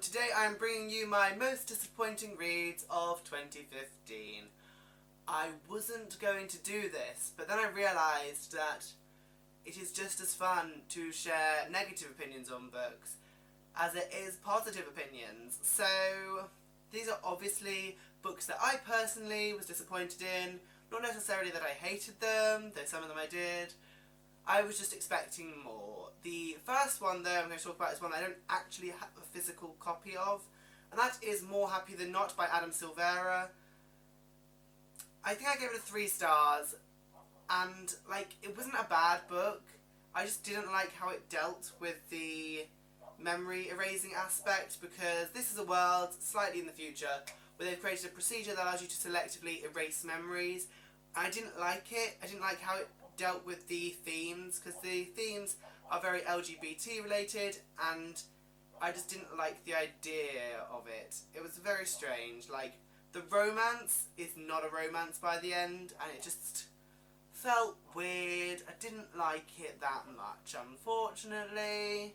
today I'm bringing you my most disappointing reads of 2015. I wasn't going to do this, but then I realised that it is just as fun to share negative opinions on books as it is positive opinions. So these are obviously books that I personally was disappointed in, not necessarily that I hated them, though some of them I did. I was just expecting more. The first one though I'm going to talk about is one I don't actually have a physical copy of, and that is More Happy Than Not by Adam Silvera. I think I gave it 3 stars, and it wasn't a bad book. I just didn't like how it dealt with the memory erasing aspect, because this is a world slightly in the future where they've created a procedure that allows you to selectively erase memories. I didn't like it. I didn't like how it dealt with the themes, because the themes are very LGBT related, and I just didn't like the idea of it. It was very strange. The romance is not a romance by the end, and it just felt weird. I didn't like it that much, unfortunately.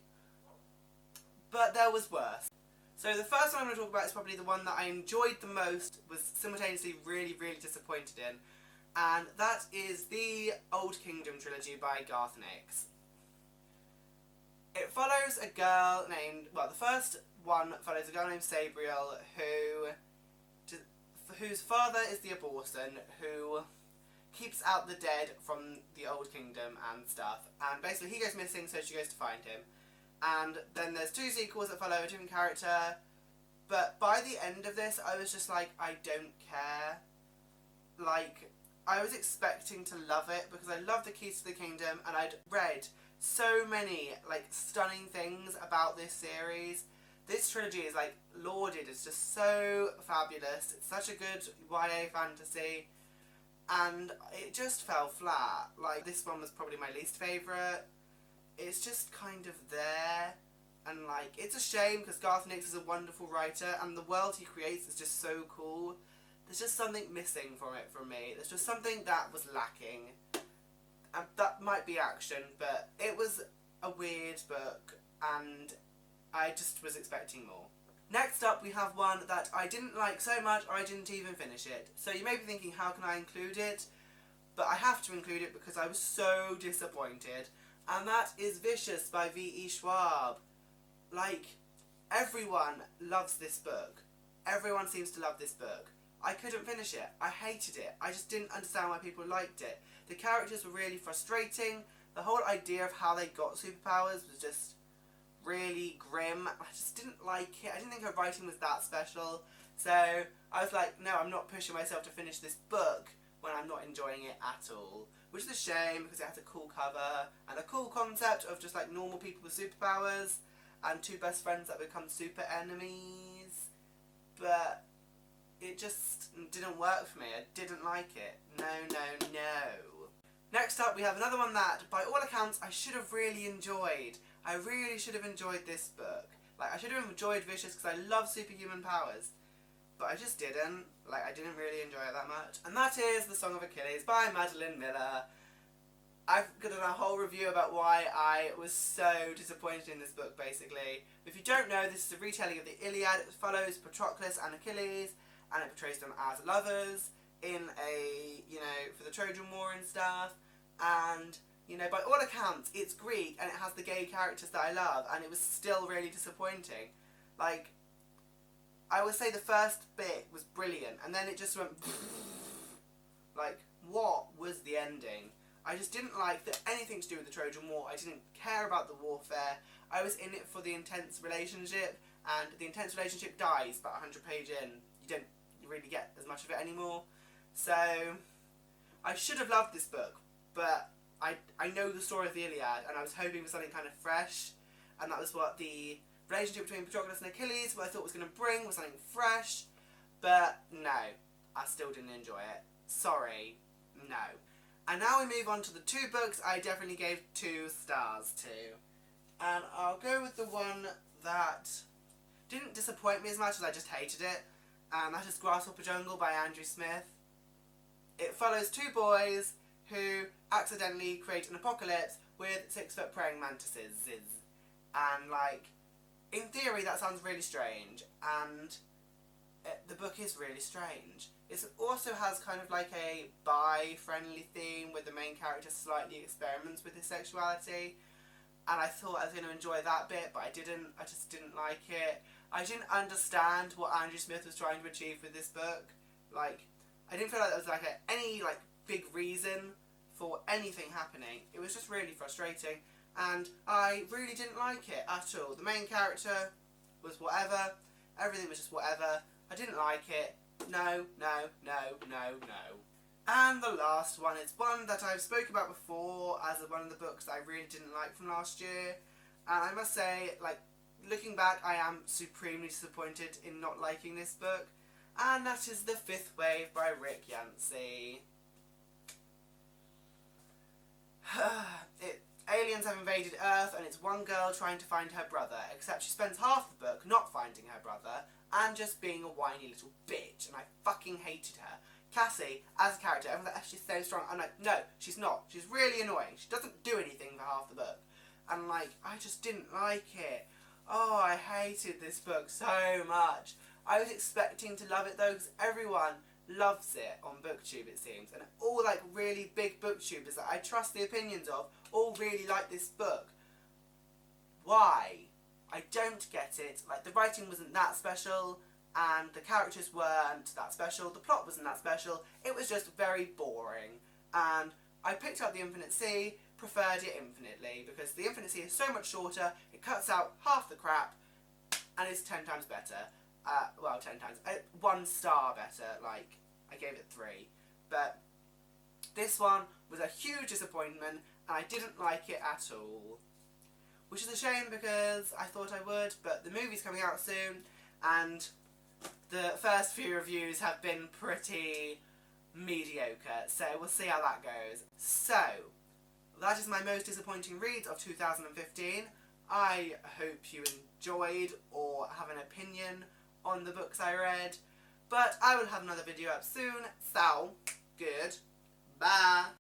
But there was worse. So the first one I'm going to talk about is probably the one that I enjoyed the most, was simultaneously really, really disappointed in, and that is the Old Kingdom trilogy by Garth Nix. It follows a girl named, the first one follows a girl named Sabriel whose father is the Aborson, who keeps out the dead from the Old Kingdom and stuff, and basically he goes missing, so she goes to find him. And then there's 2 sequels that follow a different character, but by the end of this I was just like, I don't care. I was expecting to love it because I love the Keys to the Kingdom, and I'd read so many stunning things about this series. This trilogy is lauded. It's just so fabulous. It's such a good YA fantasy, and it just fell flat. This one was probably my least favourite. It's just kind of there, and it's a shame because Garth Nix is a wonderful writer and the world he creates is just so cool. There's just something missing from it for me. There's just something that was lacking. And that might be action, but it was a weird book and I just was expecting more. Next up we have one that I didn't like so much I didn't even finish it. So you may be thinking, how can I include it? But I have to include it because I was so disappointed. And that is Vicious by V.E. Schwab. Everyone loves this book. Everyone seems to love this book. I couldn't finish it. I hated it. I just didn't understand why people liked it. The characters were really frustrating. The whole idea of how they got superpowers was just really grim. I just didn't like it. I didn't think her writing was that special. So I was like, no, I'm not pushing myself to finish this book when I'm not enjoying it at all. Which is a shame because it has a cool cover and a cool concept of just normal people with superpowers and 2 best friends that become super enemies. But it just didn't work for me. I didn't like it. No, no, no. Next up we have another one that, by all accounts, I should have really enjoyed. I really should have enjoyed this book. I should have enjoyed Vicious because I love superhuman powers. But I just didn't. I didn't really enjoy it that much. And that is The Song of Achilles by Madeline Miller. I've done a whole review about why I was so disappointed in this book, basically. If you don't know, this is a retelling of the Iliad. It follows Patroclus and Achilles, and it portrays them as lovers in for the Trojan War and stuff. And, by all accounts, it's Greek, and it has the gay characters that I love, and it was still really disappointing. I would say the first bit was brilliant, and then it just went what was the ending? I just didn't like anything to do with the Trojan War. I didn't care about the warfare. I was in it for the intense relationship, and the intense relationship dies about 100 pages in. You don't really get as much of it anymore. So I should have loved this book, but I know the story of the Iliad, and I was hoping for something kind of fresh, and that was what the relationship between Patroclus and Achilles, what I thought was going to bring, was something fresh. But no, I still didn't enjoy it. Sorry, no. And now we move on to the 2 books I definitely gave 2 stars to. And I'll go with the one that didn't disappoint me as much as I just hated it, and that is Grasshopper Jungle by Andrew Smith. It follows 2 boys who accidentally create an apocalypse with 6-foot praying mantises. And in theory that sounds really strange, and the book is really strange. It also has kind of like a bi-friendly theme where the main character slightly experiments with his sexuality, and I thought I was going to enjoy that bit, but I didn't. I just didn't like it. I didn't understand what Andrew Smith was trying to achieve with this book. Like, I didn't feel like there was like any like big reason for anything happening. It was just really frustrating, and I really didn't like it at all. The main character was whatever. Everything was just whatever. I didn't like it. No, no, no, no, no. And the last one is one that I've spoken about before as one of the books that I really didn't like from last year. And I must say, like, looking back, I am supremely disappointed in not liking this book. And that is The Fifth Wave by Rick Yancey. Aliens have invaded Earth, and it's one girl trying to find her brother, except she spends half the book not finding her brother and just being a whiny little bitch, and I fucking hated her. Cassie, as a character, everyone's like, oh, she's so strong. I'm like, no, she's not. She's really annoying. She doesn't do anything for half the book. And, like, I just didn't like it. Oh, I hated this book so much. I was expecting to love it, though, because everyone loves it on BookTube, it seems. And all, like, really big BookTubers that I trust the opinions of all really like this book. Why? I don't get it. Like, the writing wasn't that special, and the characters weren't that special, the plot wasn't that special, it was just very boring. And I picked up The Infinite Sea, preferred it infinitely, because The Infinite Sea is so much shorter, it cuts out half the crap, and is 10 times better. Well, 10 times. 1 star better, like, I gave it 3. But this one was a huge disappointment, and I didn't like it at all. Which is a shame, because I thought I would, but the movie's coming out soon, and the first few reviews have been pretty mediocre, so we'll see how that goes. So, that is my most disappointing read of 2015. I hope you enjoyed or have an opinion on the books I read, but I will have another video up soon, so, good, bye!